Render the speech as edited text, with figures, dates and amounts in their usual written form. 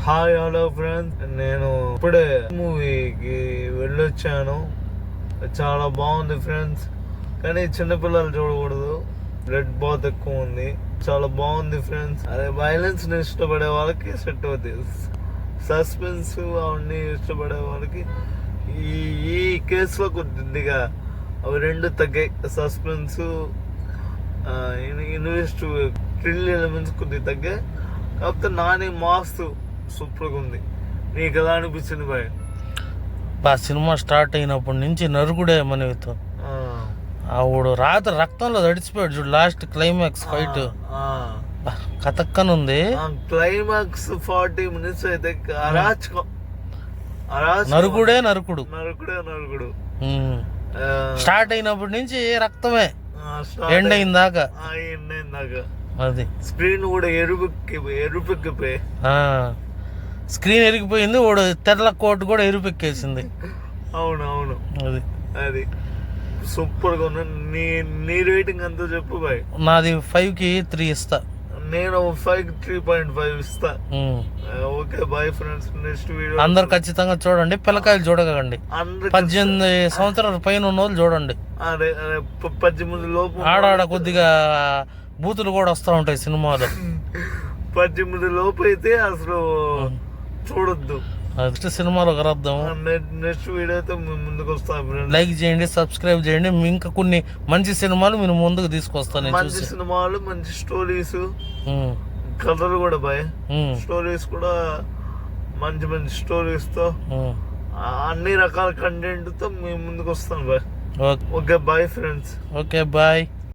Hi hello friends, నేను ఇప్పుడే మూవీకి వెళ్ళొచ్చాను. చాలా బాగుంది ఫ్రెండ్స్, కానీ చిన్నపిల్లలు చూడకూడదు, బ్లడ్ బాత్ ఎక్కువ ఉంది. చాలా బాగుంది ఫ్రెండ్స్. అదే వైలెన్స్ ని ఇష్టపడే వాళ్ళకి సెట్ అవుతుంది. సస్పెన్స్ అవన్నీ ఇష్టపడే వాళ్ళకి ఈ కేసులో కొద్దిగా అవి రెండు తగ్గాయి. సస్పెన్స్ ఇన్వెస్ట్ థ్రిల్ ఎలిమెంట్స్ కొద్దిగా తగ్గాయి. కాకపోతే నాని మాస్ సూపర్గా ఉంది. నీకు ఎలా అనిపించింది బాయ్? సినిమా స్టార్ట్ అయినప్పటి నుంచి నరుకుడే మనవితో ఆవిడు రాత్రి రక్తంలో తడిచిపోయాడు చూడు. లాస్ట్ క్లైమాక్స్ ఫైట్ కథక్కనుంది. క్లైమాక్స్ 40 minutes అయితే అరాచకం. నరుకుడే నరుకుడు. స్టార్ట్ అయినప్పటి నుంచి రక్తమే ఎండ్ అయిన దాకా. అది స్క్రీన్ కూడా ఎరుపెక్కిపోయి స్క్రీన్ ఎరిగిపోయింది. వాడు తెల్ల కోట్ కూడా ఎరుపెక్కేసింది. అవునవును, అది సూపర్ గా ఉంది. నీ రేటింగ్ అంతా చెప్పు బాయ్. నాది 5కి 3 ఇస్తా. నేను 5కి 3.5 ఇస్తా. Okay bye friends, next video అందరు ఖచ్చితంగా చూడండి. పిల్లకాయలు చూడకండి. 18 సంవత్సరాల పైన ఉన్న వాళ్ళు చూడండి. 18 లోపు ఆడాడ కొద్దిగా బూతులు కూడా వస్తూ ఉంటాయి సినిమాలో. 18 లోపు అయితే అసలు చూడొద్దు. నెక్స్ట్ సినిమాలోకి రద్దాం. నెక్స్ట్ వీడియో అయితే ముందుకు వస్తాను. లైక్ చేయండి, సబ్స్క్రైబ్ చేయండి. ఇంకా కొన్ని మంచి సినిమాలు మీరు ముందుకు తీసుకొస్తాను. మంచి సినిమాలు, మంచి స్టోరీస్, కథలు కూడా బాయ్. స్టోరీస్ కూడా మంచి మంచి స్టోరీస్ తో అన్ని రకాల కంటెంట్ తో మేము ముందుకు వస్తాను బాయ్. Okay bye friends. Okay bye.